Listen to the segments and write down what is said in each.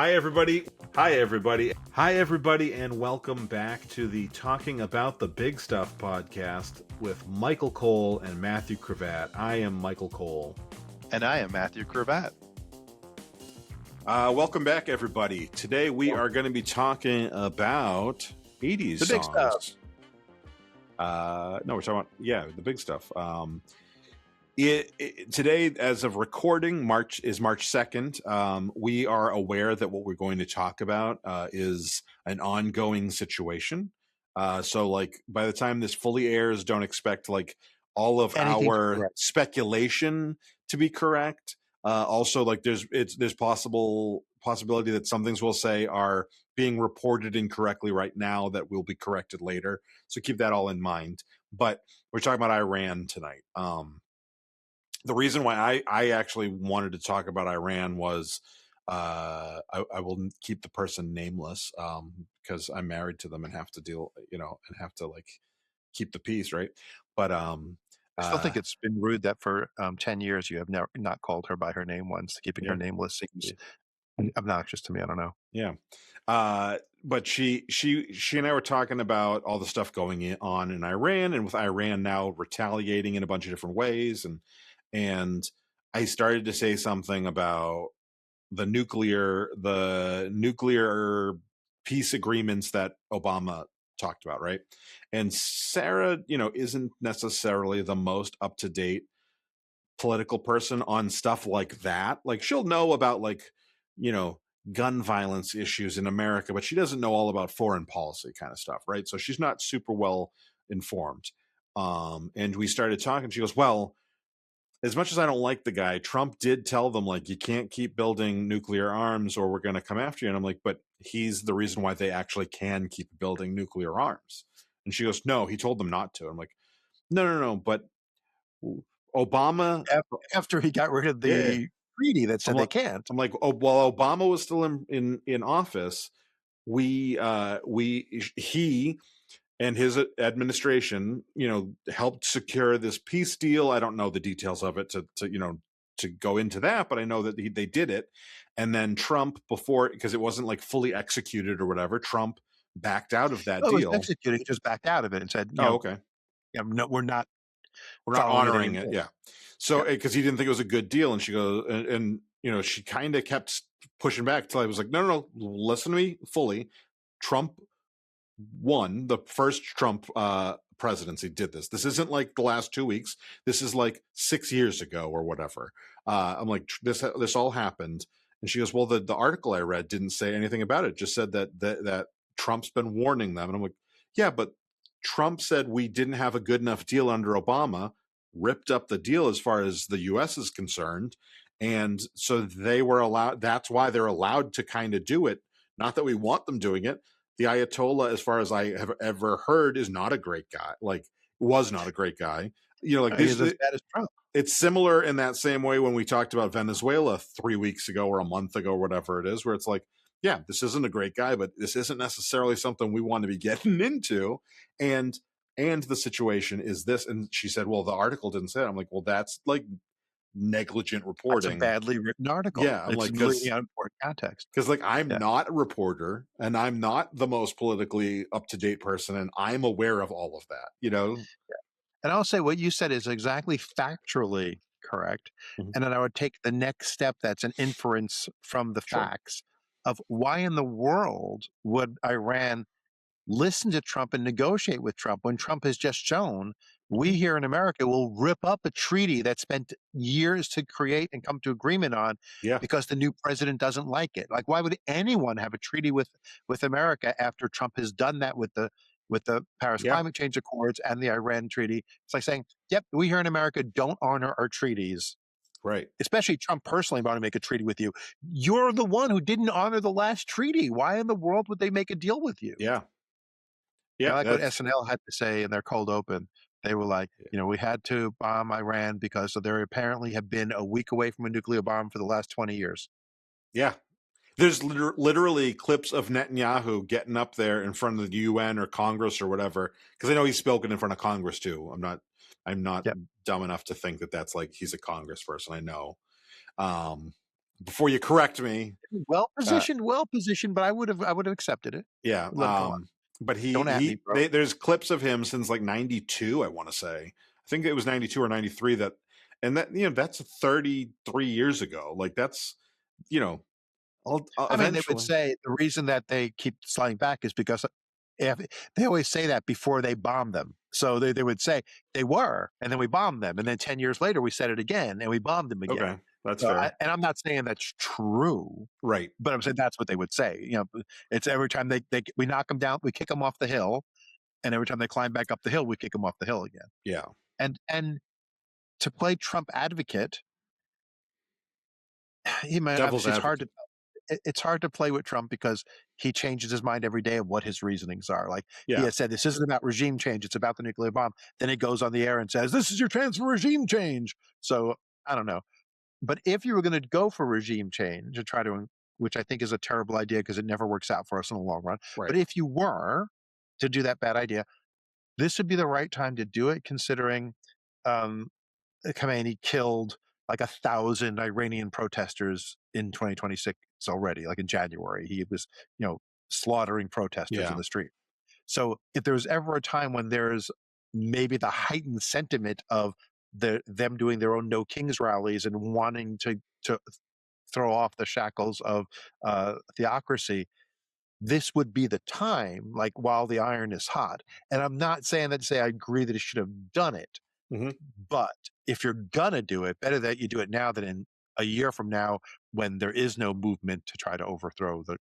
Hi, everybody. Hi, everybody. Hi, everybody, and welcome back to the Talking About the Big Stuff podcast with Michael Cole and Matthew Cravat. I am Michael Cole. And I am Matthew Cravat. Welcome back, everybody. Today we are going to be talking about 80s The big songs. No, we're talking about, the big stuff. Today, as of recording, March 2nd. We are aware that what we're going to talk about is an ongoing situation. So, like, by the time this fully airs, don't expect like all of our speculation to be correct. Also, like, there's possibility that some things we'll say are being reported incorrectly right now that will be corrected later. So keep that all in mind. But we're talking about Iran tonight. The reason why I actually wanted to talk about Iran was I will keep the person nameless because I'm married to them and have to deal, and have to like keep the peace, right? But I still think it's been rude that for 10 years you have not called her by her name once. Keeping her nameless seems obnoxious to me. I don't know. Yeah. But she and I were talking about all the stuff going on in Iran, and with Iran now retaliating in a bunch of different ways, and I started to say something about the nuclear peace agreements that Obama talked about, right? And Sarah, isn't necessarily the most up to date political person on stuff like that. Like, she'll know about gun violence issues in America, but she doesn't know all about foreign policy kind of stuff, right? So she's not super well informed. And we started talking. She goes, well, as much as I don't like the guy, Trump did tell them, like, you can't keep building nuclear arms or we're going to come after you. And I'm like, but he's the reason why they actually can keep building nuclear arms. And she goes, no, he told them not to. I'm like, no. But Obama, after he got rid of the treaty that said they can't. I'm like, oh, while Obama was still in office, he and his administration, helped secure this peace deal. I don't know the details of it to go into that, but I know that they did it. And then Trump, because it wasn't like fully executed or whatever, Trump backed out of that deal. It was executed. He just backed out of it and said, okay. Yeah, no, we're not honoring it. Yeah. So, because he didn't think it was a good deal. And she goes, and she kind of kept pushing back till I was like, no, listen to me fully. Trump won. The first Trump presidency did this. This isn't like the last 2 weeks. This is like 6 years ago or whatever. I'm like, this all happened. And she goes, well, the article I read didn't say anything about it. Just said that Trump's been warning them. And I'm like, yeah, but Trump said we didn't have a good enough deal under Obama, ripped up the deal as far as the U.S. is concerned. And so they were allowed. That's why they're allowed to kind of do it. Not that we want them doing it. The Ayatollah, as far as I have ever heard, is not a great guy. Like, was not a great guy. He's as bad as Trump. It's similar in that same way when we talked about Venezuela 3 weeks ago or a month ago, or whatever it is, where it's like, yeah, this isn't a great guy, but this isn't necessarily something we want to be getting into. And the situation is this. And she said, well, the article didn't say it. I'm like, well, that's like negligent reporting. That's a badly written article. Yeah, I'm it's really important context. Because like, I'm not a reporter and I'm not the most politically up-to-date person, and I'm aware of all of that, Yeah. And I'll say what you said is exactly factually correct. Mm-hmm. And then I would take the next step that's an inference from the facts of why in the world would Iran listen to Trump and negotiate with Trump when Trump has just shown we here in America will rip up a treaty that spent years to create and come to agreement on because the new president doesn't like it. Like, why would anyone have a treaty with America after Trump has done that with the Paris Climate Change Accords and the Iran treaty? It's like saying, yep, we here in America don't honor our treaties. Right. Especially Trump personally want to make a treaty with you. You're the one who didn't honor the last treaty. Why in the world would they make a deal with you? Yeah. Yeah. Like what SNL had to say in their cold open. They were like, we had to bomb Iran because they apparently have been a week away from a nuclear bomb for the last 20 years. Yeah. There's literally clips of Netanyahu getting up there in front of the UN or Congress or whatever, because I know he's spoken in front of Congress too. I'm not dumb enough to think that that's like he's a Congress person. I know. before you correct me. Well positioned, but I would have accepted it. Yeah. Let it go on. But Don't at me, bro. there's clips of him since like 92, I want to say. I think it was 92 or 93 that's 33 years ago. Like that's, I mean, they would eventually. say the reason that they keep sliding back is because if they always say that before they bomb them. So they would say they were, and then we bombed them, and then 10 years later we said it again, and we bombed them again. Okay. That's So fair. and I'm not saying that's true, Right. but I'm saying that's what they would say. It's every time we knock them down, we kick them off the hill, and every time they climb back up the hill, we kick them off the hill again. Yeah. And to play Trump advocate, Devil's obviously advocate. it's hard to play with Trump because he changes his mind every day of what his reasonings are. Like he Yeah. has said, this isn't about regime change; it's about the nuclear bomb. Then he goes on the air and says, "This is your chance for regime change." So I don't know, but if you were going to go for regime change and try to, which I think is a terrible idea because it never works out for us in the long run. Right. But if you were to do that bad idea, this would be the right time to do it, considering um, Khamenei killed like 1,000 Iranian protesters in 2026 already. Like in January, he was, slaughtering protesters in Yeah. the street. So if there's ever a time when there's maybe the heightened sentiment of them doing their own No Kings rallies and wanting to throw off the shackles of theocracy, this would be the time, like while the iron is hot. And I'm not saying that to say I agree that he should have done it, Mhm. but if you're gonna do it, better that you do it now than in a year from now when there is no movement to try to overthrow the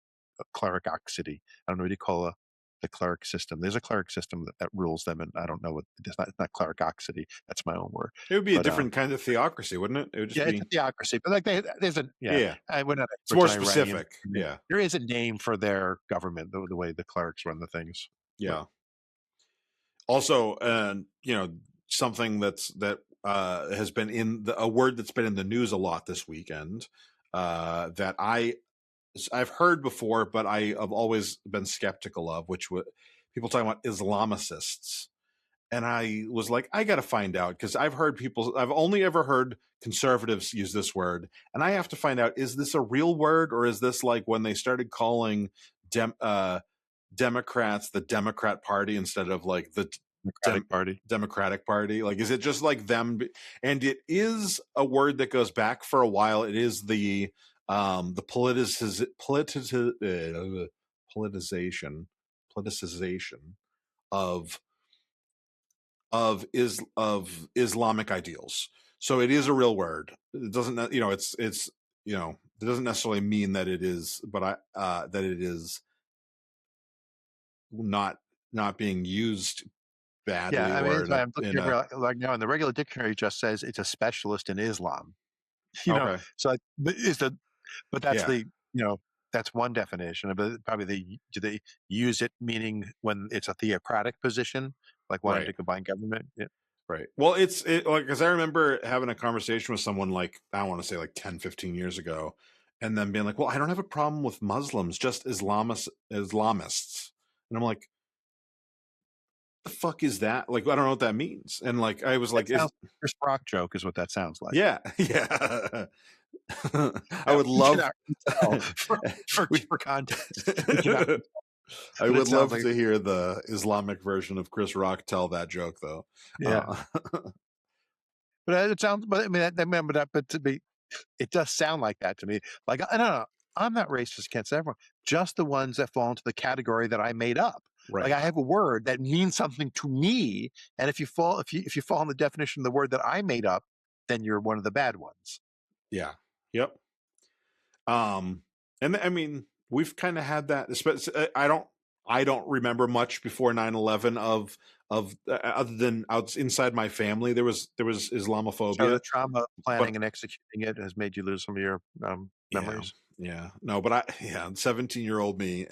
clericocracy. I don't know what you call the cleric system. There's a cleric system that rules them, and I don't know what it's not clericocracy. That's my own word. It would be a But different kind of theocracy, wouldn't it? It would just yeah, it's a be, theocracy. But like there's a yeah. we're not It's experts more on Iranian. specific. Yeah. There is a name for their government, the way the clerics run the things. But Yeah. Also, something that has been a word that's been in the news a lot this weekend, that I've heard before, but I have always been skeptical of, which people talking about Islamicists. And I was like, I got to find out, because I've only ever heard conservatives use this word. And I have to find out, is this a real word, or is this like when they started calling Democrats the Democrat Party instead of like the Democratic Party? Like, is it just like them? And it is a word that goes back for a while. It is the politicization of Islamic ideals. So it is a real word. It doesn't, it doesn't necessarily mean that it is, but that it is not being used badly. Yeah, I mean, or it's why I'm looking here, like now in the regular dictionary, it just says it's a specialist in Islam. Okay. So but that's Yeah. that's one definition. But probably do they use it meaning when it's a theocratic position, like wanting to combine government? Yeah. Right. Well, it's like, because I remember having a conversation with someone like, I want to say like 10, 15 years ago, and then being like, well, I don't have a problem with Muslims, just Islamists. And I'm like, the fuck is that? Like, I don't know what that means. And like, I was like, Chris Rock joke is what that sounds like. Yeah. Yeah. I would love for context. I would love to hear the Islamic version of Chris Rock tell that joke, though. Yeah. But it sounds, but I mean, remember that, but it does sound like that to me. Like, I don't know. I'm not racist against everyone, just the ones that fall into the category that I made up. Right. Like I have a word that means something to me, and if you fall in the definition of the word that I made up, then you're one of the bad ones. Yeah. Yep. And I mean, we've kind of had that. I don't remember much before 9/11 of other than inside my family there was Islamophobia. So the trauma planning and executing it has made you lose some of your memories. Yeah. No, but 17-year-old me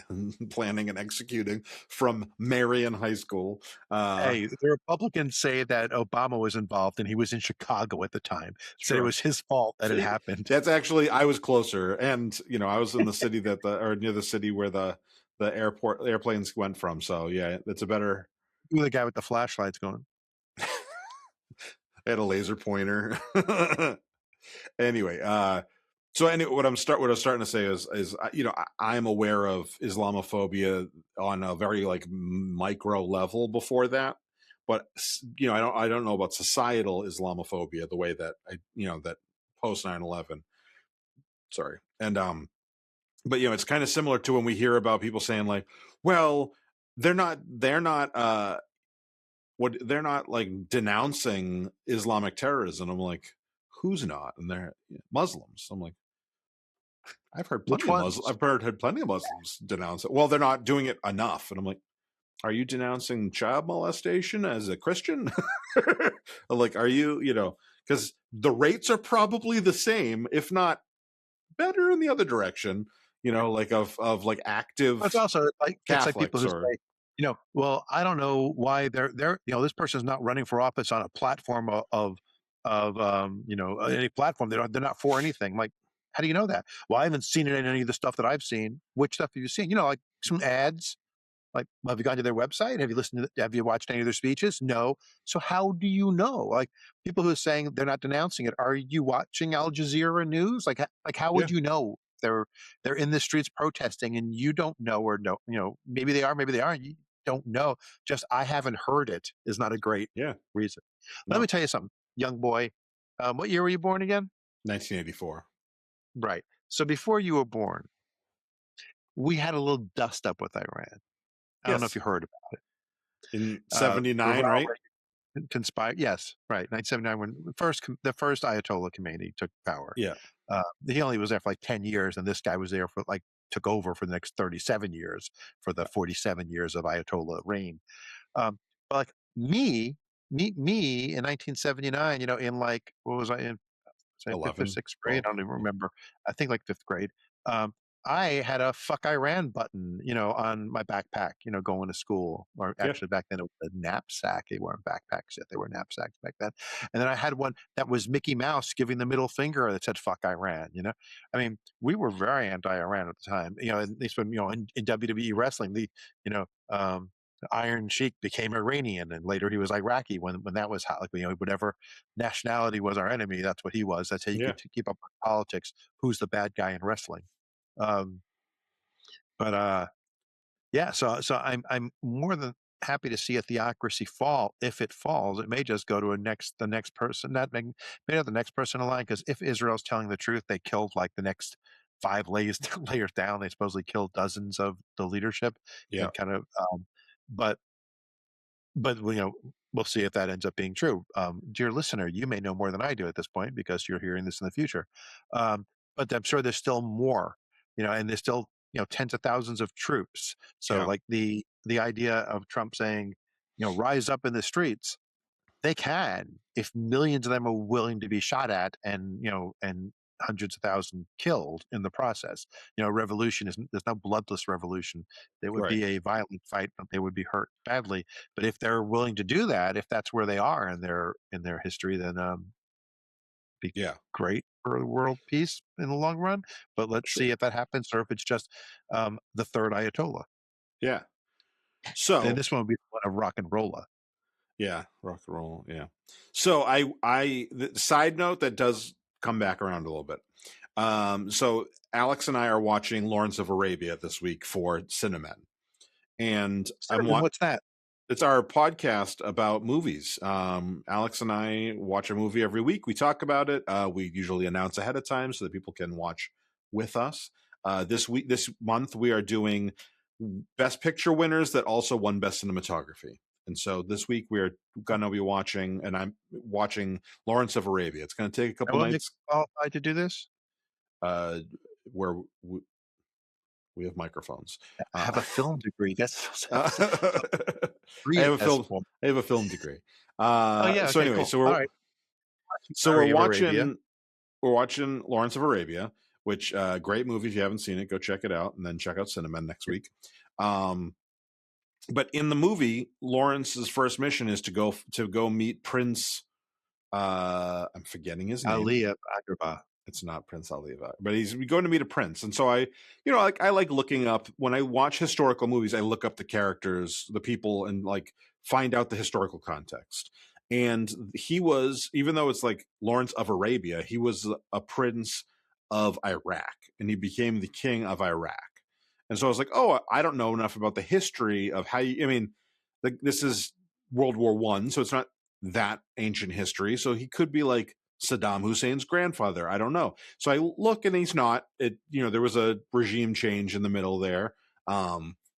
planning and executing from Marion High School. Hey, the Republicans say that Obama was involved and he was in Chicago at the time. Said it was his fault that it happened. That's actually, I was closer. And, I was in the city or near the city where the airplanes went from. So yeah, that's a better. Who the guy with the flashlights going? I had a laser pointer. Anyway, So anyway, what I was starting to say is I'm aware of Islamophobia on a very like micro level before that, but I don't know about societal Islamophobia the way that that post 9/11. Sorry, and but it's kind of similar to when we hear about people saying like, well, they're not like denouncing Islamic terrorism. I'm like, who's not? And they're Muslims. I'm like, I've heard Which plenty of ones? Muslims. I've heard plenty of Muslims denounce it. Well, they're not doing it enough, and I'm like, are you denouncing child molestation as a Christian? Like, are you? Because the rates are probably the same, if not better, in the other direction. Like of like active It's also like it's like people Catholics who or say, well, I don't know why they're this person's not running for office on a platform of any platform. They're not for anything. Like, how do you know that? Well, I haven't seen it in any of the stuff that I've seen. Which stuff have you seen? Like some ads. Like, have you gone to their website? Have you listened have you watched any of their speeches? No. So how do you know? Like people who are saying they're not denouncing it, are you watching Al Jazeera news? Like how yeah, would you know they're in the streets protesting and you don't know or know, maybe they are, maybe they aren't. You don't know. Just I haven't heard it is not a great yeah, reason. Let no, me tell you something, young boy. What year were you born again? 1984 Right. So before you were born, we had a little dust up with Iran. I don't know if yes you heard about it. in The 79, right? conspired. Yes, right. 1979, when the first Ayatollah Khomeini took power. Yeah, He only was there for like 10 years, and this guy was there for like took over for the next 37 years for the 47 years of Ayatollah reign. But like me in 1979, in like what was I in? Say fifth or 11, sixth grade. 12. I don't even remember. I think like fifth grade. Um, I had a "fuck Iran" button, on my backpack, going to school. Or Yeah, actually, back then it was a knapsack. They weren't backpacks yet; they were knapsacks back then. And then I had one that was Mickey Mouse giving the middle finger that said "fuck Iran." I mean, we were very anti-Iran at the time. At least when in WWE wrestling, you know, um, Iron Sheik became Iranian, and later he was Iraqi when that was hot. Like whatever nationality was our enemy, that's what he was. That's how you yeah, could keep up with politics. Who's the bad guy in wrestling? Um, but yeah, so I'm more than happy to see a theocracy fall. If it falls, it may just go to the next person. Maybe not the next person in line, because if Israel's telling the truth, they killed like the next five layers layers down. They supposedly killed dozens of the leadership yeah, and kind of. But we'll see if that ends up being true. Dear listener, you may know more than I do at this point because you're hearing this in the future. Um, but I'm sure there's still more, and there's still tens of thousands of troops. So yeah, like the idea of Trump saying, rise up in the streets, they can if millions of them are willing to be shot at and hundreds of thousands killed in the process. Revolution isn't there's no bloodless revolution. There would right. be a violent fight, but they would be hurt badly. But if they're willing to do that, if that's where they are in their history, then be Yeah, great for world peace in the long run. But let's sure. see if that happens or if it's just the third Ayatollah. Yeah. Then So this one would be the one of rock and rolla. yeah, rock and roll. Yeah. So the side note that does come back around a little bit. So Alex and I are watching Lawrence of Arabia this week for Cinemen, and Cinnamon, what's that? it's our podcast about movies. Alex and I watch a movie every week. We talk about it. We usually announce ahead of time so that people can watch with us. This month, we are doing Best Picture winners that also won Best Cinematography. And so this week we're going to be watching, and I'm watching Lawrence of Arabia. It's going to take a I couple will get nights. qualified to do this. Uh, where we have microphones. I have a film degree. That's I free have a as film. well. I have a film degree. Oh yeah, So okay, anyway, cool. All right. so we're Sorry of Arabia. watching Lawrence of Arabia, which great movie. If you haven't seen it, go check it out, and then check out Cinnamon next week. But in the movie, Lawrence's first mission is to go meet Prince. I'm forgetting his name. Ali of Agrabah. It's not Prince Ali, but he's going to meet a prince. And so I like looking up when I watch historical movies. I look up the characters, the people, and like find out the historical context. And he was, even though it's like Lawrence of Arabia, he was a prince of Iraq, and he became the king of Iraq. And so I was like, oh, I don't know enough about the history of how you. I mean, this is World War One, so it's not that ancient history. So he could be like Saddam Hussein's grandfather. I don't know. So I look, and he's not. There was a regime change in the middle there.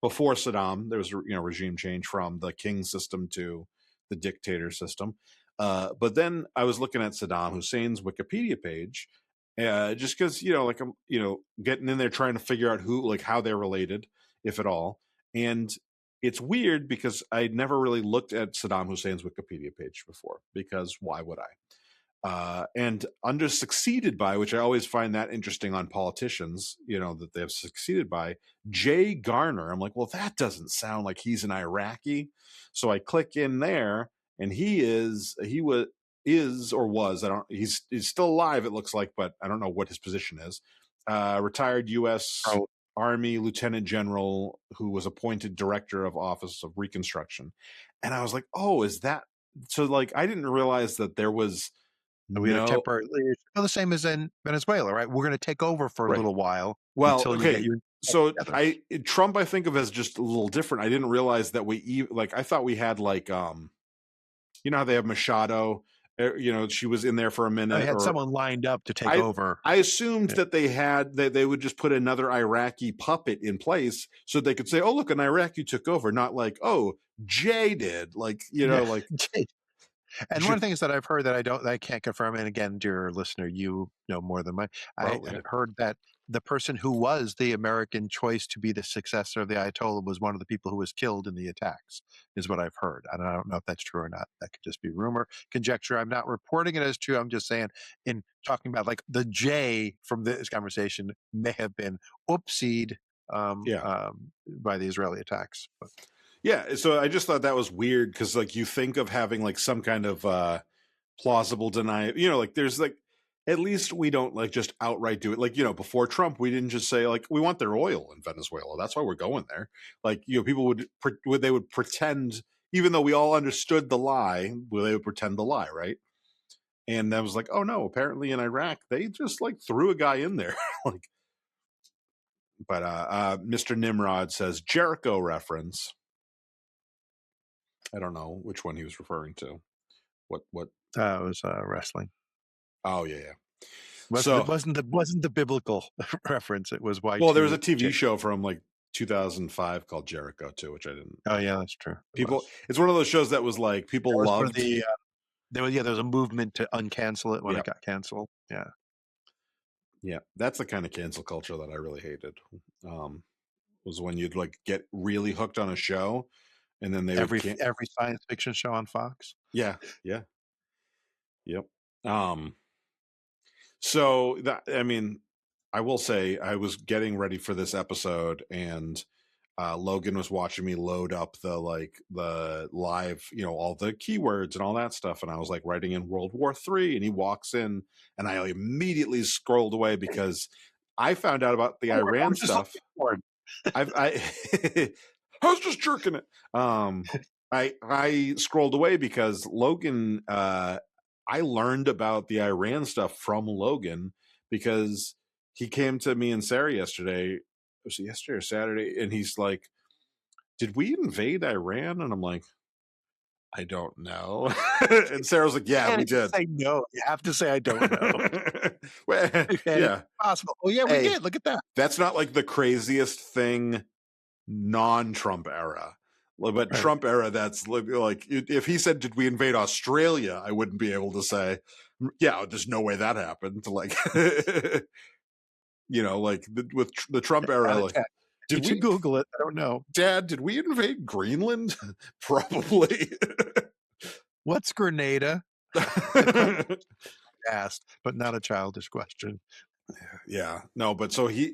Before Saddam, there was regime change from the king system to the dictator system. But then I was looking at Saddam Hussein's Wikipedia page, just because I'm getting in there trying to figure out how they're related, if at all. And it's weird because I never really looked at Saddam Hussein's Wikipedia page before, because why would I? And under succeeded by, which I always find that interesting on politicians, that they have succeeded by, Jay Garner. I'm like, well, that doesn't sound like he's an Iraqi. So I click in there, and he's still alive, it looks like, but I don't know what his position is. Retired U.S. Army Lieutenant General who was appointed Director of Office of Reconstruction. And I was like, oh, is that so? Like, I didn't realize that there was we had a temporary leadership. Well, the same as in Venezuela, right? We're going to take over for a little while. Well, until okay. You get so Trump, I think of as just a little different. I didn't realize that I thought we had how they have Machado. She was in there for a minute. They had someone lined up to take over. I assumed that they would just put another Iraqi puppet in place so they could say, "Oh, look, an Iraqi took over," not like, "Oh, Jay did." And one of the things that I've heard that I can't confirm, and again, dear listener, you know more than I heard that the person who was the American choice to be the successor of the Ayatollah was one of the people who was killed in the attacks, is what I've heard. And I don't know if that's true or not. That could just be rumor, conjecture. I'm not reporting it as true. I'm just saying, in talking about the J from this conversation may have been oopsied by the Israeli attacks. But. Yeah, so I just thought that was weird because you think of having some kind of plausible denial. There's at least we don't just outright do it. Before Trump, we didn't just say we want their oil in Venezuela. That's why we're going there. People would pretend, even though we all understood the lie, they would pretend the lie, right? And I was like, oh no, apparently in Iraq they just threw a guy in there. But Mr. Nimrod says Jericho reference. I don't know which one he was referring to. What? It was wrestling. Oh yeah. Wasn't the biblical reference? It was why. Well, there was a TV show from 2005 called Jericho too, which I didn't. Oh yeah, that's true. It's one of those shows that was people loved. There was a movement to uncancel it when it got canceled. Yeah. Yeah, that's the kind of cancel culture that I really hated. Was when you'd get really hooked on a show. And then every science fiction show on Fox. Yeah. Yep. So I will say I was getting ready for this episode, and Logan was watching me load up the live, all the keywords and all that stuff, and I was writing in World War III, and he walks in, and I immediately scrolled away because I found out about the Iran stuff. I was just jerking it. I scrolled away because Logan. I learned about the Iran stuff from Logan because he came to me and Sarah yesterday. Was it yesterday or Saturday? And he's like, "Did we invade Iran?" And I'm like, "I don't know." And Sarah's like, "Yeah, we did." Say no. You have to say I don't know. Well, yeah, possible. Oh yeah, we did. Look at that. That's not the craziest thing. Non-Trump era, but Trump era, that's if he said, "Did we invade Australia?" I wouldn't be able to say, "Yeah, there's no way that happened." With the Trump era, did we Google it? I don't know. Dad, did we invade Greenland? Probably. What's Grenada? Asked, but not a childish question. Yeah, no, but he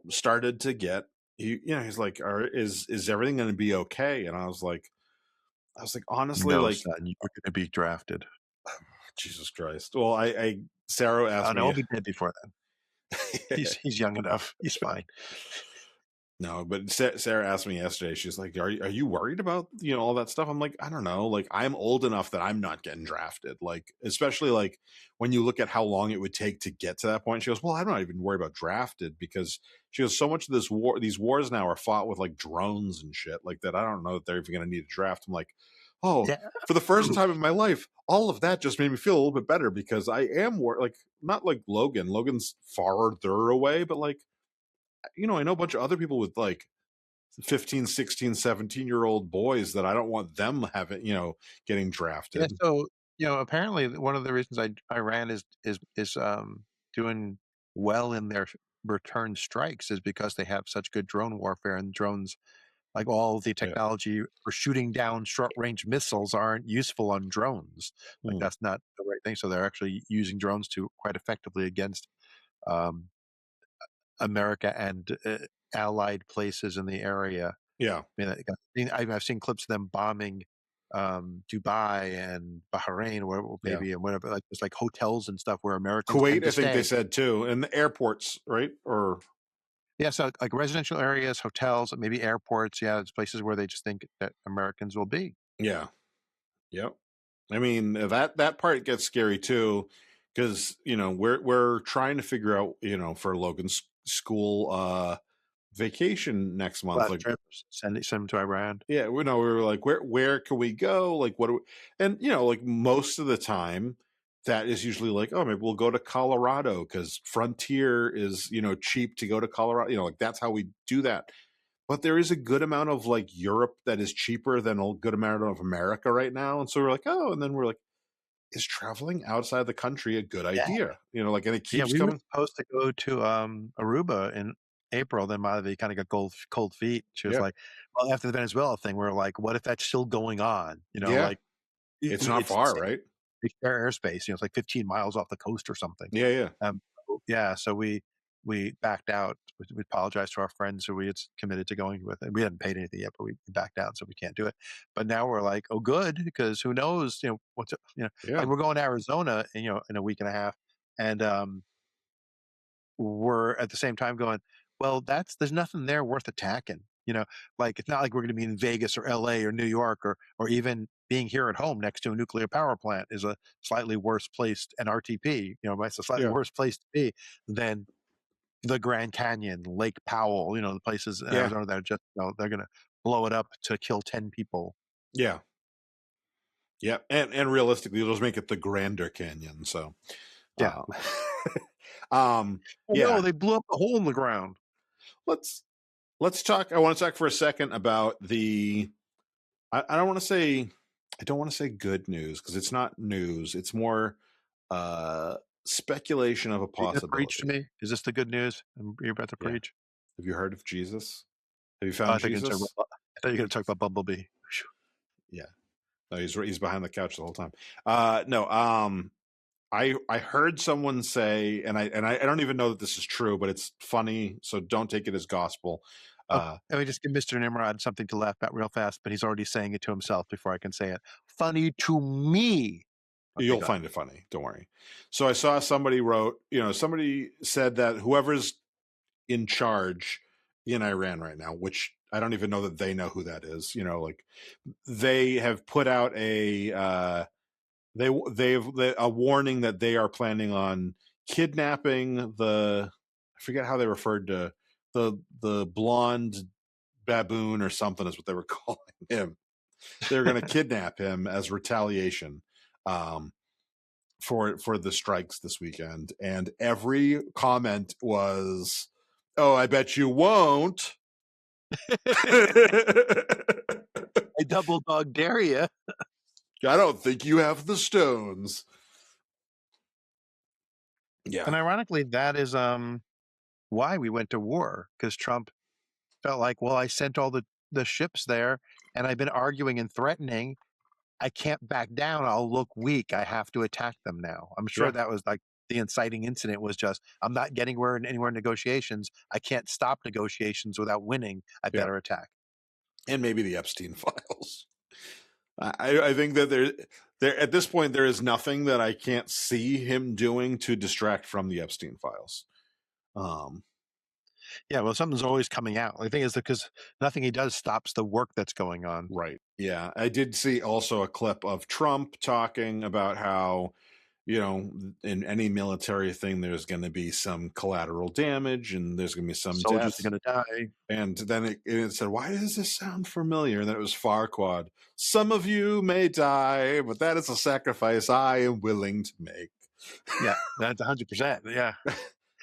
started to get. He's like, is everything going to be okay? And I was like, honestly, no, son, you're going to be drafted. Jesus Christ. Well, Sarah asked me. I'll be dead before then. He's young enough. He's fine. No, but Sarah asked me yesterday. She's like, "Are you worried about all that stuff?" I'm like, I don't know. Like, I'm old enough that I'm not getting drafted. Like, especially like when you look at how long it would take to get to that point. She goes, "Well, I'm not even worried about drafted because she goes, so much of these wars now are fought with like drones and shit like that. I don't know that they're even going to need a draft." I'm like, oh, Yeah. for the first time in my life, all of that just made me feel a little bit better because I am like not like Logan. Logan's farther away, but like I know a bunch of other people with like 15, 16, 17-year-old boys that I don't want them having, getting Yeah, drafted. so, apparently one of the reasons Iran is doing well in their return strikes is because they have such good drone warfare, and drones, like all the Yeah. technology for shooting down short-range missiles aren't useful on drones. Like, Hmm. that's not the right thing, so they're actually using drones to quite effectively against, um, America and, allied places in the area. Yeah. I mean, I've seen clips of them bombing, Dubai and Bahrain, where Yeah. maybe and whatever, like just like hotels and stuff where Americans tend Kuwait, to I think they stay. said too, and the airports, right? Or Yeah, so like residential areas, hotels, maybe airports. Yeah, it's places where they just think that Americans will be. yeah. Yep. I mean, that part gets scary too, because we're trying to figure out, for Logan's school vacation next month. Last Like, trip, send them to Iran. yeah, we were like, where can we go? Like, what do we, and like most of the time, that is usually like, oh, maybe we'll go to Colorado because Frontier is cheap to go to Colorado. Like that's how we do that. But there is a good amount of like Europe that is cheaper than a good amount of America right now, and so we're like, oh, and then we're like, is traveling outside the country a good Yeah, idea? Like, and it yeah. keeps We were coming. supposed to go to Aruba in April. Then Madhavi kind of got cold feet. She was Yeah, like, "Well, after the Venezuela thing, we are like, what if that's still going on? yeah, Like it's not it's far, right? share airspace. It's like 15 miles off the coast or something. Yeah, yeah, Yeah, so we backed out. We apologized to our friends who we had committed to going with, and we hadn't paid anything yet, but we backed out, so we can't do it. But now we're like, oh, good, because who knows? yeah, like we're going to Arizona, in a week and a half, and we're at the same time going, well, there's nothing there worth attacking. Like it's not like we're going to be in Vegas or L.A. or New York or even being here at home next to a nuclear power plant is a slightly worse place, and RTP, it's a slightly yeah, worse place to be than the Grand Canyon, Lake Powell, the places in yeah, Arizona that are just, they're going to blow it up to kill 10 people. yeah. Yeah, and realistically, it'll just make it the Grander Canyon. So, Yeah. uh, um, Oh no, yeah, they blew up a hole in the ground. let's let's talk. I want to talk for a second about the. I don't want to say. I don't want to say good news because it's not news. It's more uh, speculation of a Are you going to preach to possibility. me? Is this the good news? You're about to Yeah. preach? Have you heard of Jesus? Have you Oh, found Jesus? I thought you were going to talk about Bumblebee. Phew. Yeah. No, he's behind the couch the whole time. No. I heard someone say, and I don't even know that this is true, but it's funny, so don't take it as gospel. Oh, Uh, let me just give Mr. Nimrod something to laugh at real fast, but he's already saying it to himself before I can say it. Funny to me. Okay, you'll go ahead. find it funny. Don't worry. So I saw somebody wrote, somebody said that whoever's in charge in Iran right now, which I don't even know that they know who that is. Like they have put out a warning that they are planning on kidnapping I forget how they referred to the blonde baboon or something is what they were calling him. They're going to kidnap him as retaliation um, for the strikes this weekend, and every comment was, "Oh, I bet you won't." I double dog dare you. I don't think you have the stones. And Yeah, ironically, that is why we went to war, because Trump felt like, well, I sent all the ships there, and I've been arguing and threatening. I can't back down. I'll look weak. I have to attack them now. I'm sure yeah, that was like the inciting incident was just, I'm not getting anywhere in negotiations. I can't stop negotiations without winning. I yeah, better attack. and maybe the Epstein files. I think that there at this point there is nothing that I can't see him doing to distract from the Epstein files. Um, Yeah, well, something's always coming out. The thing is because nothing he does stops the work that's going on. Right. Yeah. I did see also a clip of Trump talking about how, in any military thing, there's going to be some collateral damage and there's going to be some Soldiers are deaths. gonna die. And then it said, why does this sound familiar? And then it was Farquaad. Some of you may die, but that is a sacrifice I am willing to make. Yeah, that's 100%, yeah.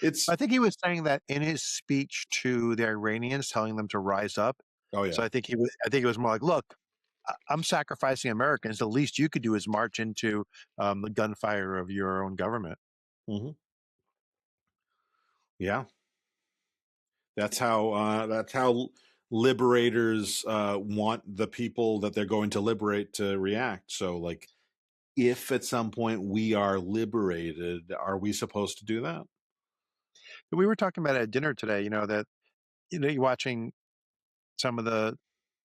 It's, I think he was saying that in his speech to the Iranians, telling them to rise up. oh, So yeah. I think it was more like, "Look, I'm sacrificing Americans. The least you could do is march into, the gunfire of your own government." Hmm. Yeah. That's how liberators want the people that they're going to liberate to react. So, like, if at some point we are liberated, are we supposed to do that? We were talking about at dinner today, that, you're watching some of the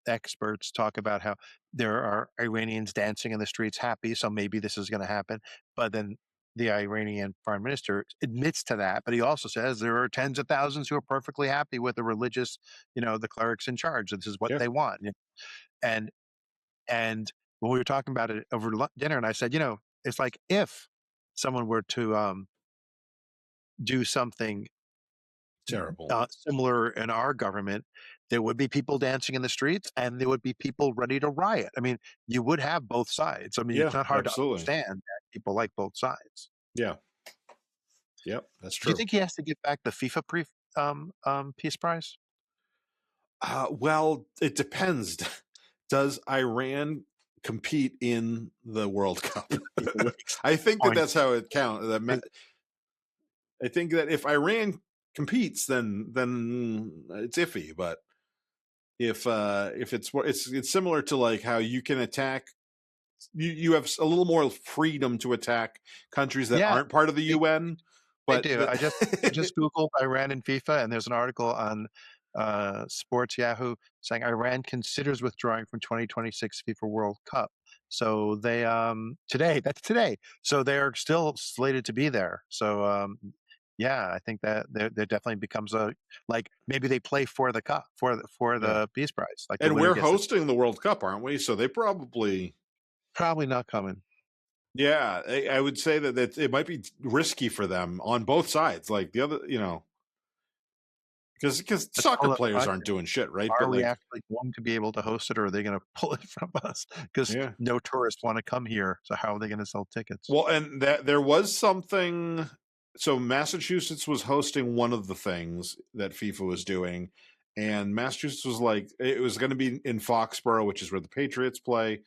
experts talk about how there are Iranians dancing in the streets happy, so maybe this is gonna happen. But then the Iranian prime minister admits to that, but he also says there are tens of thousands who are perfectly happy with the religious, the clerics in charge. This is what Yeah. they want. And and when we were talking about it over dinner, and I said, it's like if someone were to do something Terrible. similar in our government, there would be people dancing in the streets and there would be people ready to riot. I mean, you would have both sides. I mean, it's Yeah, not hard to absolutely. understand that people like both sides. Yeah. Yep. That's Do you true. think he has to give back the FIFA Peace Prize? Well, it depends. Does Iran compete in the World Cup? In the FIFA weeks. I think that Point. that's how it counts. Is- I think that if Iran competes, then it's iffy. But if it's similar to like how you can attack, you have a little more freedom to attack countries that Yeah, aren't part of the they, UN. they But do. I just Googled Iran and FIFA, and there's an article on Sports Yahoo saying Iran considers withdrawing from 2026 FIFA World Cup. So they today, that's today. So they're still slated to be there. So yeah, I think that there definitely becomes a like maybe they play for the cup for yeah, the Peace Prize. Like the and winner we're gets the hosting the World Cup, aren't we? So they probably. probably not coming. Yeah, I would say that it might be risky for them on both sides. Like the other, because But soccer hold on, players aren't doing shit, right? But are we like, actually going to be able to host it, or are they going to pull it from us? Because yeah. no tourists want to come here. So how are they going to sell tickets? Well, and that there was something. So Massachusetts was hosting one of the things that FIFA was doing, and Massachusetts was like it was going to be in Foxborough, which is where the Patriots play,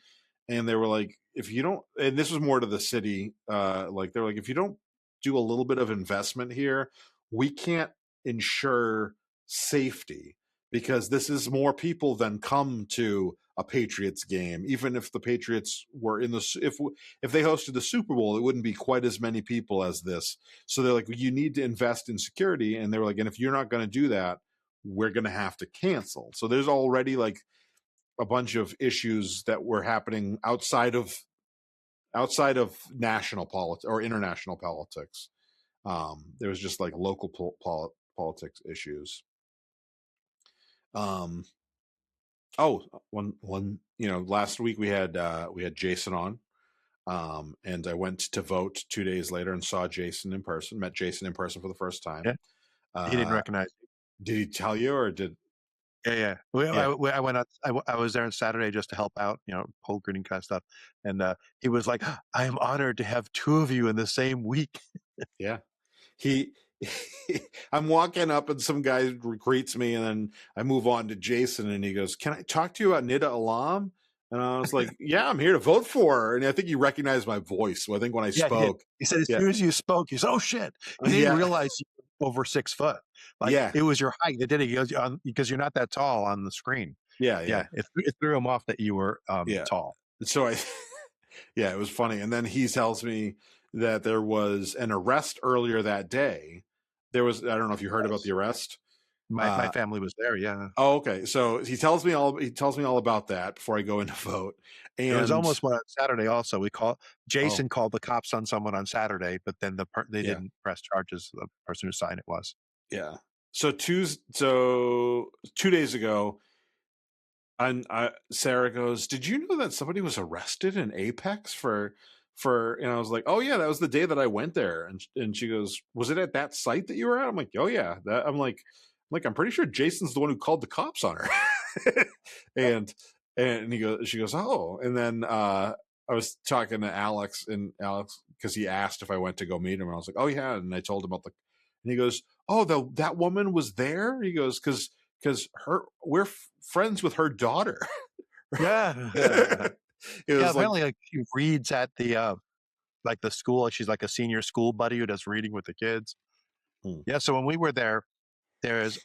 and they were like, if you don't, and this was more to the city, like they're like, if you don't do a little bit of investment here, we can't ensure safety because this is more people than come to a Patriots game. Even if the Patriots were in the if they hosted the Super Bowl, it wouldn't be quite as many people as this. So they're like, you need to invest in security, and they were like, and if you're not going to do that, we're going to have to cancel. So there's already like a bunch of issues that were happening outside of national politics or international politics. There was just like local politics issues. Um, oh, one last week we had Jason on, and I went to vote 2 days later and saw Jason in person. Met Jason in person for the first time. Yeah, he didn't Uh, recognize. did he tell you or did? Yeah, yeah. Well, Yeah, I went out. I was there on Saturday just to help out, cold greeting kind of stuff. And he was like, "I am honored to have two of you in the same week." yeah. He I'm walking up and some guy greets me and then I move on to Jason and he goes, "Can I talk to you about Nida Alam?" And I was like, "Yeah, I'm here to vote for her." And I think he recognized my voice. So I think when I Yeah, he did. spoke, He said as yeah, soon as you spoke, he said, "Oh shit!" He didn't yeah, realize you were over 6 foot. Like yeah, it was your height that did it. He goes, because you're not that tall on the screen. yeah, Yeah, yeah, it threw him off that you were yeah. tall. So I, yeah, it was funny. And then he tells me that there was an arrest earlier that day. I don't know if you heard about Yes. the arrest. My Uh, family was there. Yeah. oh, okay. So he tells me all about that before I go in to vote. There was And almost one on Saturday also. oh, Jason called the cops on someone on Saturday, but then they yeah. didn't press charges. The person who signed it was. Yeah. so 2 days ago, and Sarah goes, "Did you know that somebody was arrested in Apex for?" And I was like, "Oh yeah, that was the day that I went there." And she goes, "Was it at that site that you were at?" I'm like, "Oh yeah." I'm pretty sure Jason's the one who called the cops on her. and she goes, "Oh." And then I was talking to Alex, because he asked if I went to go meet him, and I was like, "Oh yeah," and I told him about and he goes, "Oh, that woman was there." He goes, "Because we're friends with her daughter." Yeah. It Yeah, was like, apparently, like, she reads at the school, like, she's like a senior school buddy who does reading with the kids. hmm. Yeah, so when we were there, there's,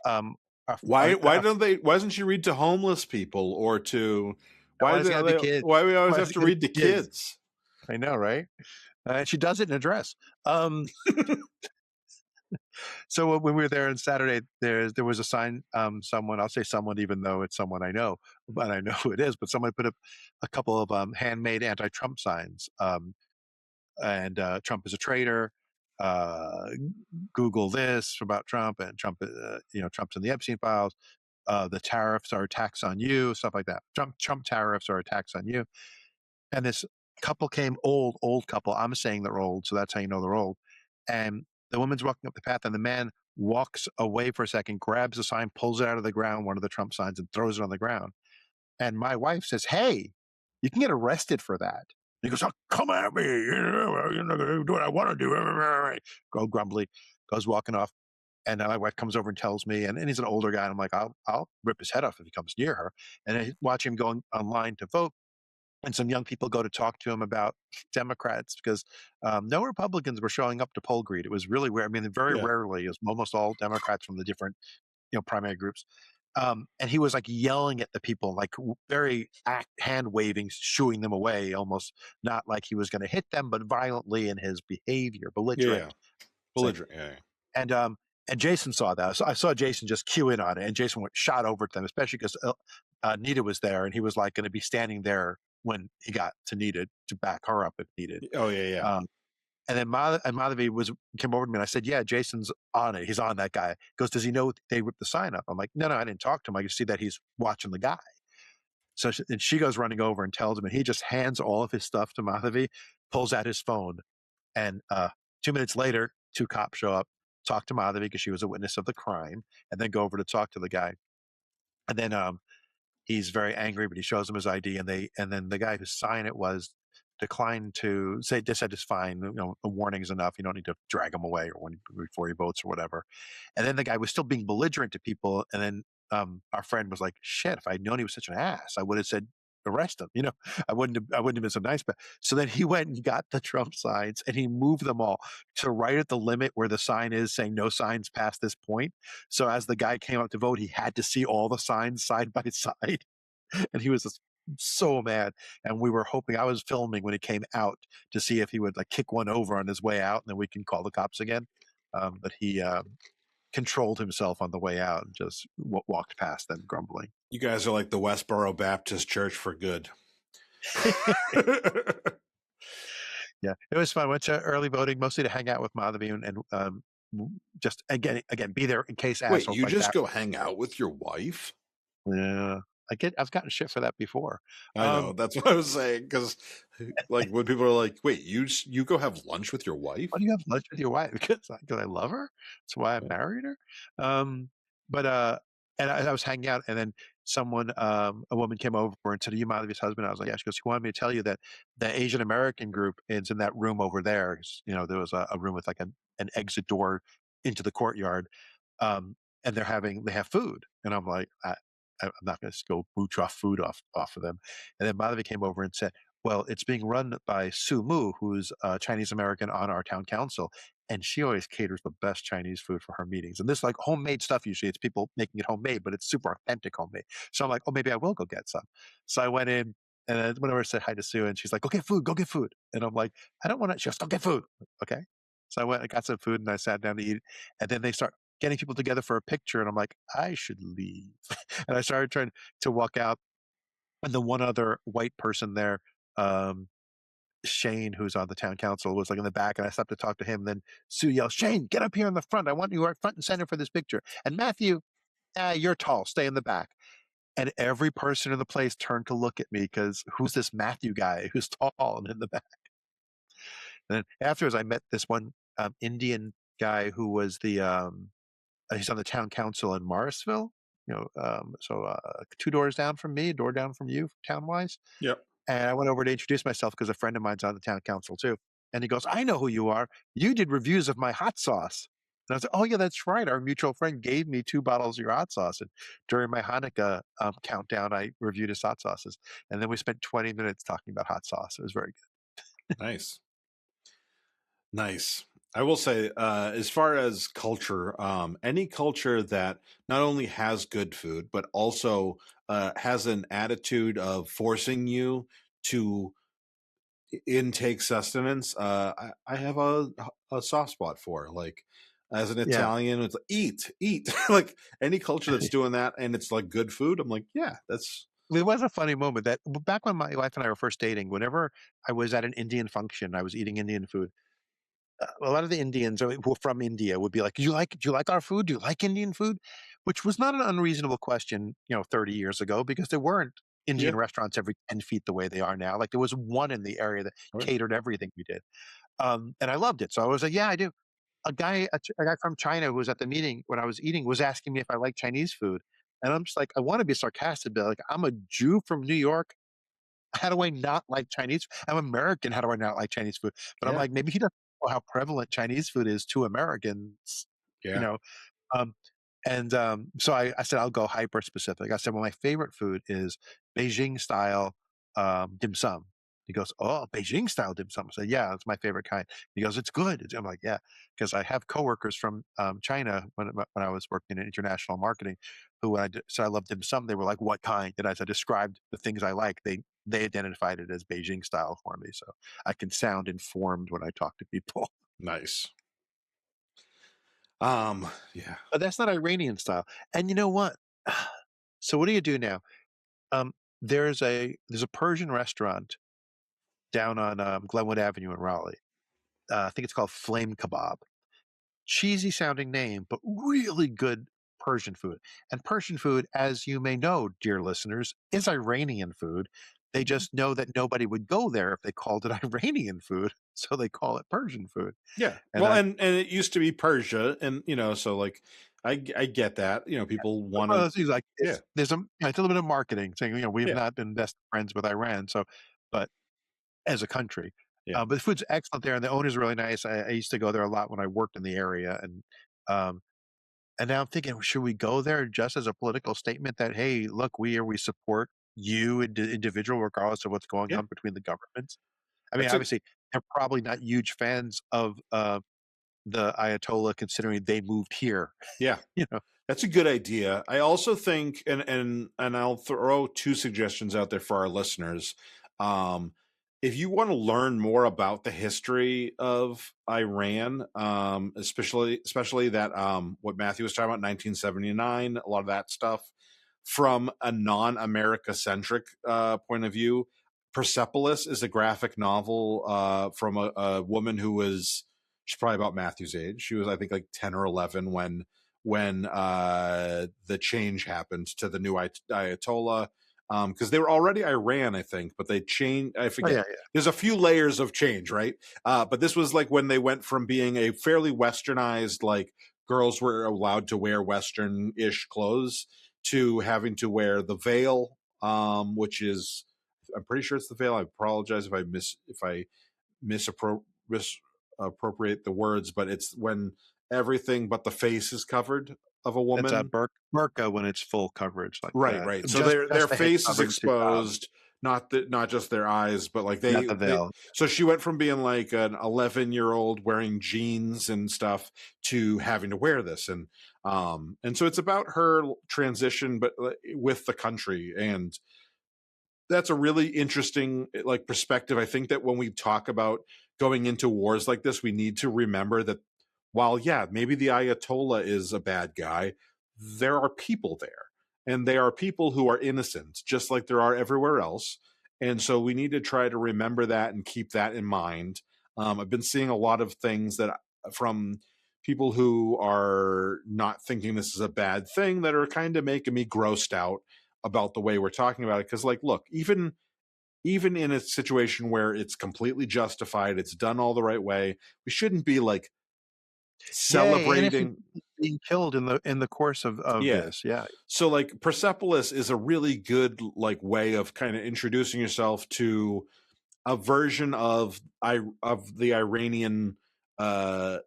Why doesn't she read to homeless people, or to why does it gotta be kids? why do we always Why is have it to gonna read to be kids? kids? I know, right? And she does it in a dress. Um, so when we were there on Saturday, there was a sign, someone, I'll say someone even though it's someone I know, but I know who it is, but someone put up a couple of, handmade anti-Trump signs, and, "Trump is a traitor," uh, "Google this about Trump," and "Trump's in the Epstein files," "The tariffs are a tax on you," stuff like that. "Trump tariffs are a tax on you." And this couple came, old couple. I'm saying they're old, so that's how you know they're old. And the woman's walking up the path, and the man walks away for a second, grabs the sign, pulls it out of the ground, one of the Trump signs, and throws it on the ground. And my wife says, "Hey, you can get arrested for that." He goes, "Oh, come at me. You're not going to do what I want to do." Go grumbly, goes walking off. And then my wife comes over and tells me, and he's an older guy. And I'm like, I'll rip his head off if he comes near her. And I watch him going online to vote, and some young people go to talk to him about Democrats because no Republicans were showing up to poll greet. It was really weird. I mean, very Yeah, rarely is almost all Democrats from the different primary groups. And he was like yelling at the people, like very hand waving, shooing them away, almost not like he was going to hit them, but violently in his behavior, yeah, yeah. belligerent. Say. Belligerent. Yeah, And Jason saw that. So I saw Jason just cue in on it, and Jason went shot over to them, especially because Nita was there, and he was like going to be standing there when he got to Nita to back her up if needed. yeah. Oh yeah, yeah. Um, and then Madhavi came over to me, and I said, "Yeah, Jason's on it. He's on that guy." He goes, "Does he know they ripped the sign up?" I'm like, "No, I didn't talk to him. I can see that he's watching the guy." So and she goes running over and tells him, and he just hands all of his stuff to Madhavi, pulls out his phone, and 2 minutes later, two cops show up, talk to Madhavi because she was a witness of the crime, and then go over to talk to the guy. And then he's very angry, but he shows him his ID, and then the guy whose sign it was declined to say, just said it's fine. A warning is enough. You don't need to drag him away before he votes or whatever. And then the guy was still being belligerent to people. And then our friend was like, "Shit! If I'd known he was such an ass, I would have said." Arrest him, I wouldn't have been so nice. But so then he went and got the Trump signs and he moved them all to right at the limit where the sign is saying no signs past this point. So as the guy came up to vote, he had to see all the signs side by side, and he was just so mad. And we were hoping, I was filming when he came out to see if he would like kick one over on his way out, and then we can call the cops again. But he controlled himself on the way out and just walked past them grumbling. You guys are like the Westboro Baptist Church for good. Yeah, it was fun. Went to early voting mostly to hang out with Madhavi and just again be there in case Wait, assholes you like just that. go hang out with your wife? Yeah, I've gotten shit for that before. I know. Um, That's what I was saying. Because, like, when people are like, "Wait, you go have lunch with your Why wife?" do you have lunch with your wife? Because I love her. That's why I Yeah. married her. Um, but and I was hanging out, and then a woman came over and said, "Are you Madhavi's husband?" I was like, "Yeah." She goes, "He wanted me to tell you that the Asian American group is in that room over there. There was a room with like an exit door into the courtyard, um, and they have food." And I'm like, I'm not going to go mooch off food off of them. And then Madhavi came over and said, "Well, it's being run by Sue Mu, who's a Chinese American on our town council, and she always caters the best Chinese food for her meetings. And this like homemade stuff. Usually, it's people making it homemade, but it's super authentic homemade. So I'm like, oh, maybe I will go get some. So I went in, and I went over and said hi to Sue, and she's like, "Go get food, go get food." And I'm like, "I don't want to." She goes, "Go get food." Okay. So I went, I got some food, and I sat down to eat. And then they start getting people together for a picture, and I'm like, I should leave. And I started trying to walk out, and the one other white person there, um, Shane, who's on the town council, was like in the back, and I stopped to talk to him. And then Sue yells, "Shane, get up here in the front! I want you right front and center for this picture." And Matthew, you're tall, stay in the back. And every person in the place turned to look at me because who's this Matthew guy who's tall and in the back? And then afterwards, I met this one Indian guy who was he's on the town council in Morrisville. Two doors down from me, a door down from you, town wise. Yep. And I went over to introduce myself because a friend of mine's on the town council too. And he goes, "I know who you are. You did reviews of my hot sauce." And I was like, "Oh yeah, that's right. Our mutual friend gave me 2 bottles of your hot sauce." And during my Hanukkah countdown, I reviewed his hot sauces. And then we spent 20 minutes talking about hot sauce. It was very good. Nice. Nice. I will say, as far as culture, any culture that not only has good food, but also has an attitude of forcing you to intake sustenance, I have a soft spot for. Like, as an Yeah. Italian, it's like, eat. Like any culture that's doing that and it's like good food, I'm like, yeah, that's There was a funny moment that back when my wife and I were first dating, whenever I was at an Indian function, I was eating Indian food. A lot of the Indians who were from India would be like, do you like our food? Do you like Indian food?" Which was not an unreasonable question, 30 years ago, because there weren't yeah. Indian restaurants every 10 feet the way they are now. Like there was one in the area that Right. catered everything we did. And I loved it. So I was like, "Yeah, I do." A guy from China who was at the meeting when I was eating was asking me if I like Chinese food. And I'm just like, I want to be sarcastic, but like, I'm a Jew from New York. How do I not like Chinese? I'm American. How do I not like Chinese food? But I'm Yeah. like, maybe he doesn't know how prevalent Chinese food is to Americans, you Yeah. know? Um, so I said, I'll go hyper specific. I said, well, my favorite food is Beijing style dim sum. He goes, "Oh, Beijing style dim sum." I said, "Yeah, it's my favorite kind." He goes, "It's good." I'm like, "Yeah," because I have coworkers from China when I was working in international marketing, who when said I love dim sum, they were like, "What kind?" And as I described the things I like, they identified it as Beijing style for me, so I can sound informed when I talk to people. Nice. Yeah. But that's not Iranian style. And you know what? So what do you do now? Um, there's a Persian restaurant down on Glenwood Avenue in Raleigh. I think it's called Flame Kebab. Cheesy sounding name, but really good Persian food. And Persian food, as you may know, dear listeners, is Iranian food. They Mhm. just know that nobody would go there if they called it Iranian food, so they call it Persian food. Yeah. And Well, I and it used to be Persia, and so like I get that. People It's want one of to. those things like Yeah. it's a little bit of marketing saying, we've Yeah. not been best friends with Iran, so but as a country. Yeah. But the food's excellent there, and the owner's really nice. I used to go there a lot when I worked in the area, um, and now I'm thinking, should we go there just as a political statement that, hey, look, we support you, individual, regardless of what's going Yeah. on between the governments. I mean, That's a obviously, they're probably not huge fans of the Ayatollah, considering they moved here. yeah. You know, That's a good idea. I also think, and I'll throw two suggestions out there for our listeners. Um, if you want to learn more about the history of Iran, especially that what Matthew was talking about, 1979, a lot of that stuff from a non-America centric point of view. Persepolis is a graphic novel from a woman who was she's probably about Matthew's age. She was, I think, like 10 or 11 when the change happened to the new Ayatollah, because they were already Iran, I think, but they changed. I oh forget. yeah, There's a few layers of change, right? But this was like when they went from being a fairly westernized, like girls were allowed to wear Western-ish clothes, to having to wear the veil, which is, I'm pretty sure it's the veil. I apologize if I misappropriate the words, but it's when everything but the face is covered of a it's a woman. burqa when it's full coverage like Right, that. right. So their Just the head face is coverage, exposed, not just their eyes, but like not the veil. so she went from being like an 11-year-old wearing jeans and stuff to having to wear this, and so it's about her transition, but with the country, and that's a really interesting like perspective. I think that when we talk about going into wars like this, we need to remember that while yeah, maybe the Ayatollah is a bad guy, there are people there, and they are people who are innocent, just like there are everywhere else. And so we need to try to remember that and keep that in mind. I've been seeing a lot of things that from people who are not thinking this is a bad thing that are kind of making me grossed out about the way we're talking about it. Because, like, look, even in a situation where it's completely justified, it's done all the right way, we shouldn't be like Yay, innocent celebrating. people being killed in the course of Yeah. this. Yeah. So like Persepolis is a really good like way of kind of introducing yourself to a version of the Iranian uh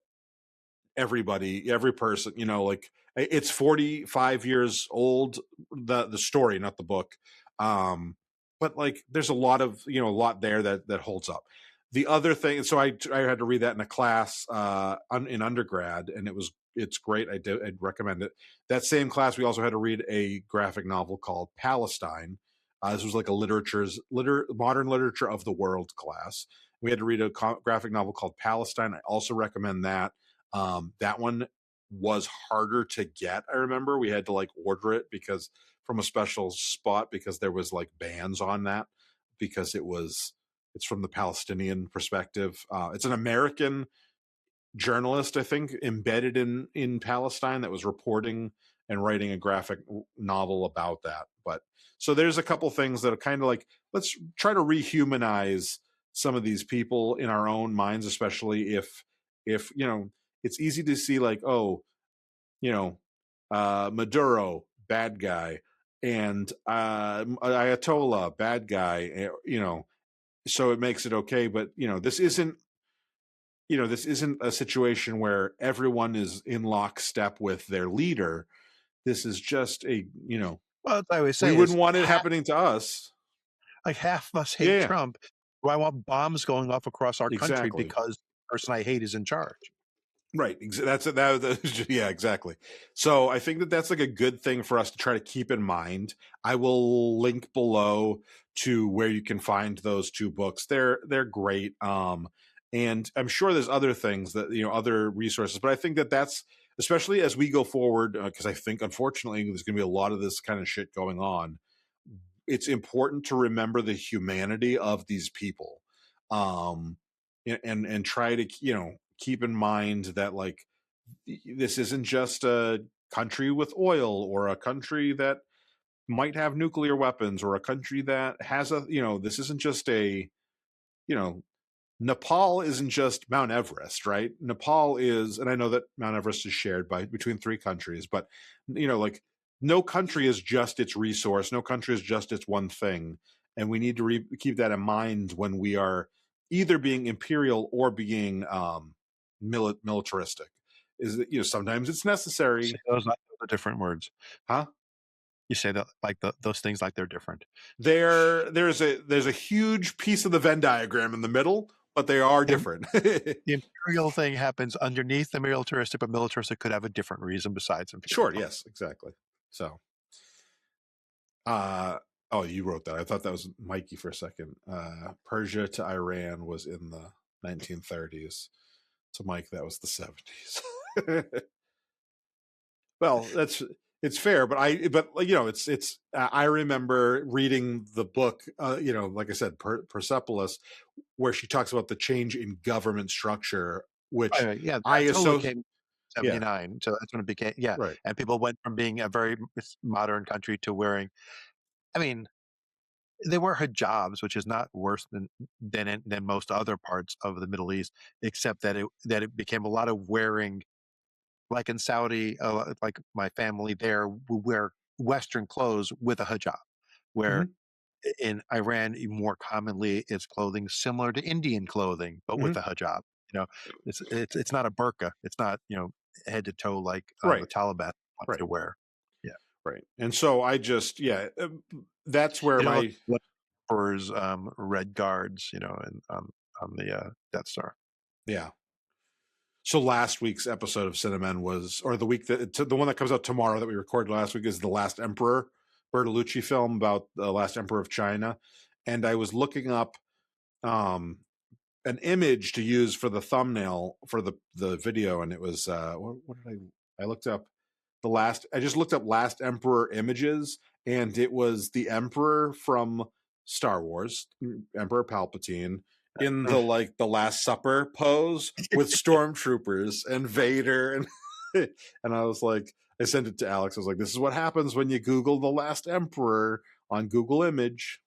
everybody, every person, like it's 45 years old, the story, not the book. But like there's a lot of, a lot there that holds up. The other thing, so I had to read that in a class in undergrad, and it's great. I'd recommend it. That same class, we also had to read a graphic novel called Palestine. This was like a modern literature of the world class. We had to read a graphic novel called Palestine. I also recommend that. That one was harder to get. I remember we had to like order it because from a special spot, because there was like bans on that, because it's from the Palestinian perspective. It's an American journalist, I think, embedded in Palestine that was reporting and writing a graphic novel about that. But so there's a couple things that are kind of like, let's try to rehumanize some of these people in our own minds, especially if it's easy to see like, oh, Maduro, bad guy, and Ayatollah, bad guy, so it makes it okay. But this isn't a situation where everyone is in lockstep with their leader. This is just Well, as I always we say is wouldn't want it happening to us. like half of us hate Yeah, Trump. Do I want bombs going off across our country exactly. because the person I hate is in charge? Right. Yeah, exactly. So I think that's like a good thing for us to try to keep in mind. I will link below to where you can find those two books. They're great. And I'm sure there's other things that, other resources, but I think that's, especially as we go forward, because I think unfortunately there's going to be a lot of this kind of shit going on. It's important to remember the humanity of these people. Um, and try to, keep in mind that like this isn't just a country with oil or a country that might have nuclear weapons or a country that has this isn't just you know Nepal isn't just Mount Everest, right? Nepal is, and I know that Mount Everest is shared between three countries, but like no country is just its resource, no country is just its one thing, and we need to keep that in mind when we are either being imperial or being militaristic. Is that sometimes it's You say necessary, those like those are different words. huh? You say that like those things like they're different. There's a huge piece of the Venn diagram in the middle, but they are The, different. the imperial thing happens underneath the militaristic, but militaristic could have a different reason besides Sure, imperial. yes, exactly. So, oh, you wrote that. I thought that was Mikey for a second. Persia to Iran was in the 1930s. To Mike, that was the 70s. Well, it's fair, but it's I remember reading the book, like I said, Persepolis, where she talks about the change in government structure, which Right, yeah, I that totally associate. came Yeah, 79, so that's when it became yeah, right. and people went from being a very modern country to wearing I mean, they wear hijabs, which is not worse than most other parts of the Middle East, except that it became a lot of wearing like in Saudi, like my family there will wear Western clothes with a hijab, where Hmm. in Iran, more commonly, it's clothing similar to Indian clothing, but with Hmm. a hijab. You know, it's not a burqa. It's not head to toe like the Right, Taliban want you right, to wear. Yeah, right. And so I just, that's where they don't look my like emperor's red guards. And on the Death Star. yeah. So last week's episode of Cinemen was, or the one that comes out tomorrow that we recorded last week is The Last Emperor, Bertolucci film about the last emperor of China. And I was looking up um, an image to use for the thumbnail for the video, and it was what did I looked up I just looked up Last Emperor images, and it was the emperor from Star Wars, Emperor Palpatine, in the Last Supper pose with stormtroopers and Vader, and and I was like, I sent it to Alex. I was like, this is what happens when you Google the Last Emperor on Google Image.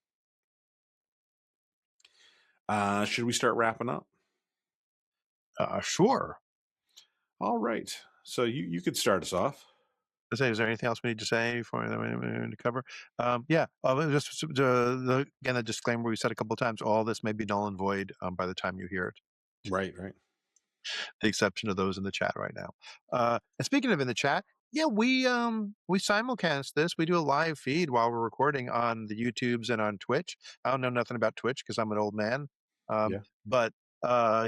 Should we start wrapping up? Sure. All right. So you could start us off. Is there anything else we need to say before that we need to cover? Yeah. Just again, the disclaimer we said a couple of times. All this may be null and void by the time you hear it. Right, right. The exception of those in the chat right now. And speaking of in the chat, yeah, we simulcast this. We do a live feed while we're recording on the YouTubes and on Twitch. I don't know nothing about Twitch because I'm an old man. Yeah. But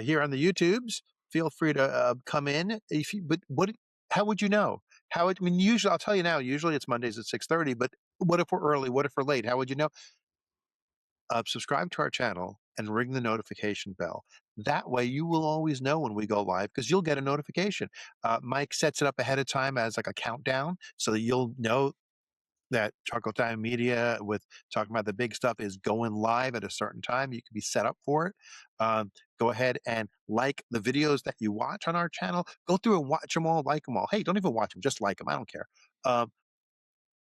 here on the YouTubes, feel free to come in. If you, but what? How would you know? I mean, usually I'll tell you now. Usually it's Mondays at 6:30. But what if we're early? What if we're late? How would you know? Subscribe to our channel and ring the notification bell. That way, you will always know when we go live because you'll get a notification. Mike sets it up ahead of time as like a countdown, so that you'll know that Chocolate Time Media with talking about the big stuff is going live at a certain time. You can be set up for it. Go ahead and like the videos that you watch on our channel. Go through and watch them all, like them all. Hey, don't even watch them, just like them. I don't care.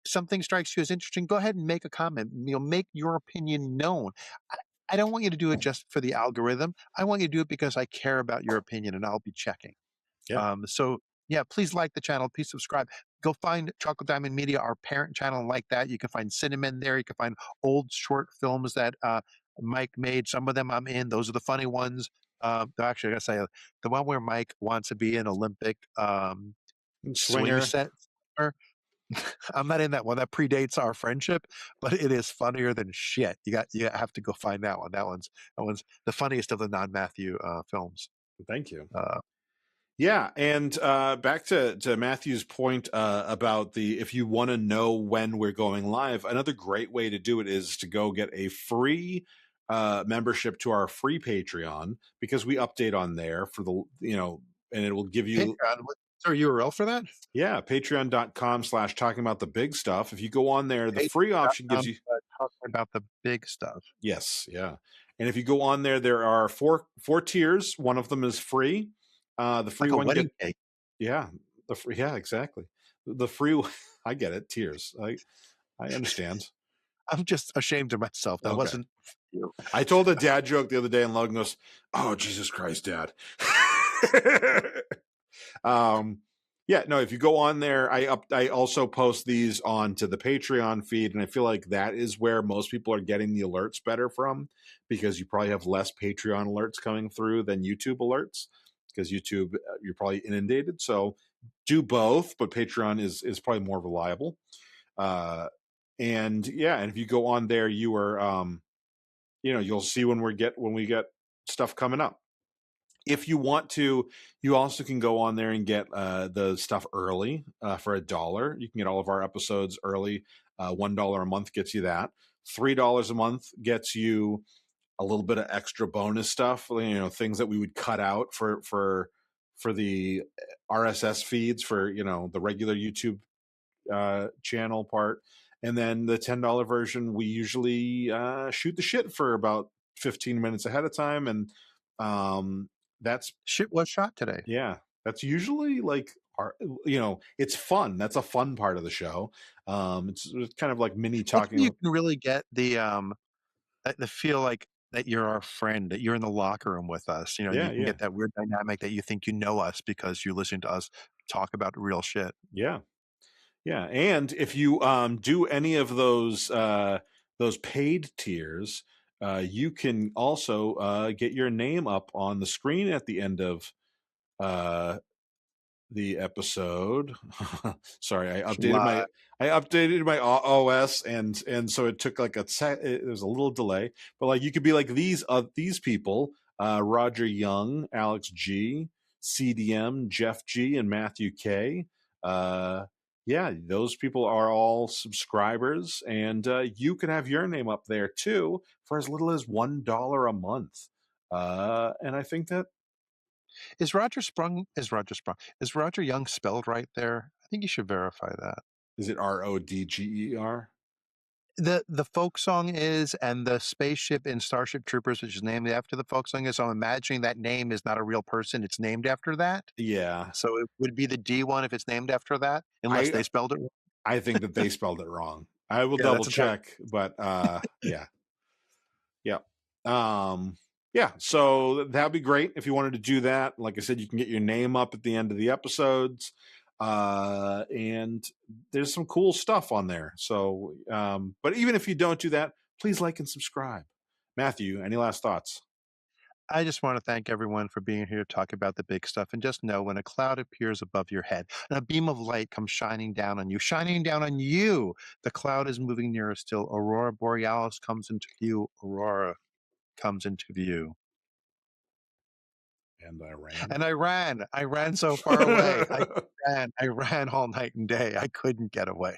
Something strikes you as interesting, go ahead and make a comment. Make your opinion known. I, I don't want you to do it just for the algorithm. I want you to do it because I care about your opinion and I'll be checking. Yeah. So yeah, please like the channel. Please subscribe. Go find Chocolate Diamond Media, our parent channel, and like that. You can find Cinnamon there. You can find old short films that Mike made. Some of them I'm in. Those are the funny ones. Actually, I gotta say, the one where Mike wants to be an Olympic swing Swinger. set. I'm not in that one. That predates our friendship, but it is funnier than shit. You have to go find that one. That one's the funniest of the non-Matthew films. Thank you. Uh, Yeah, and back to Matthew's point about if you want to know when we're going live, another great way to do it is to go get a free membership to our free Patreon, because we update on there for and it will give you Patreon, is there a URL for that? yeah, patreon.com/talking about the big stuff. If you go on there, the free option gives you Talking about the big stuff. yes, yeah. And if you go on there are four tiers. One of them is free. The free Like a one wedding cake. yeah, the free yeah, exactly. The free I get it, tears. I understand. I'm just ashamed of myself. That Okay. wasn't you. I told a dad joke the other day and Logan goes, "Oh, Jesus Christ, Dad." Yeah, no, if you go on there, I also post these onto the Patreon feed, and I feel like that is where most people are getting the alerts better from, because you probably have less Patreon alerts coming through than YouTube alerts, because YouTube you're probably inundated. So do both, but Patreon is probably more reliable. And yeah, and if you go on there, you are you'll see when we get stuff coming up. If you want to, you also can go on there and get the stuff early for $1. You can get all of our episodes early. $1 a month gets you that. $3 a month gets you a little bit of extra bonus stuff. Things that we would cut out for the RSS feeds for the regular YouTube channel part. And then the $10 version, we usually shoot the shit for about 15 minutes ahead of time, and that's Shit was shot today. yeah, that's usually like it's fun. That's a fun part of the show. It's kind of like mini That's where talking. you can really get the feel like that you're our friend, that you're in the locker room with us. Yeah, You can yeah, get that weird dynamic that you think you know us because you listen to us talk about real shit. yeah, yeah. And if you do any of those paid tiers, you can also get your name up on the screen at the end of uh, the episode. Sorry, I updated my OS, and so it took like it was a little delay, but like you could be like these people, Roger Young, Alex G, CDM, Jeff G, and Matthew K. Yeah, those people are all subscribers, and you can have your name up there too for as little as $1 a month. And I think that Is Roger Sprung? Is Roger Sprung? Is Roger Young spelled right there? I think you should verify that. is it RODGER? The folk song is, and the spaceship in Starship Troopers, which is named after the folk song is, so I'm imagining that name is not a real person, it's named after that? Yeah. So it would be the D one if it's named after that, unless I they spelled it wrong? I think that they spelled it wrong. I will Yeah, double that's about check, but yeah. Yeah. Yeah, so that'd be great if you wanted to do that. Like I said, you can get your name up at the end of the episodes. And there's some cool stuff on there. So but even if you don't do that, please like and subscribe. Matthew, any last thoughts? I just want to thank everyone for being here to talk about the big stuff. And just know when a cloud appears above your head and a beam of light comes shining down on you, the cloud is moving nearer still. Aurora Borealis comes into view. Aurora comes into view. And I ran. And I ran. I ran so far away. I ran all night and day. I couldn't get away.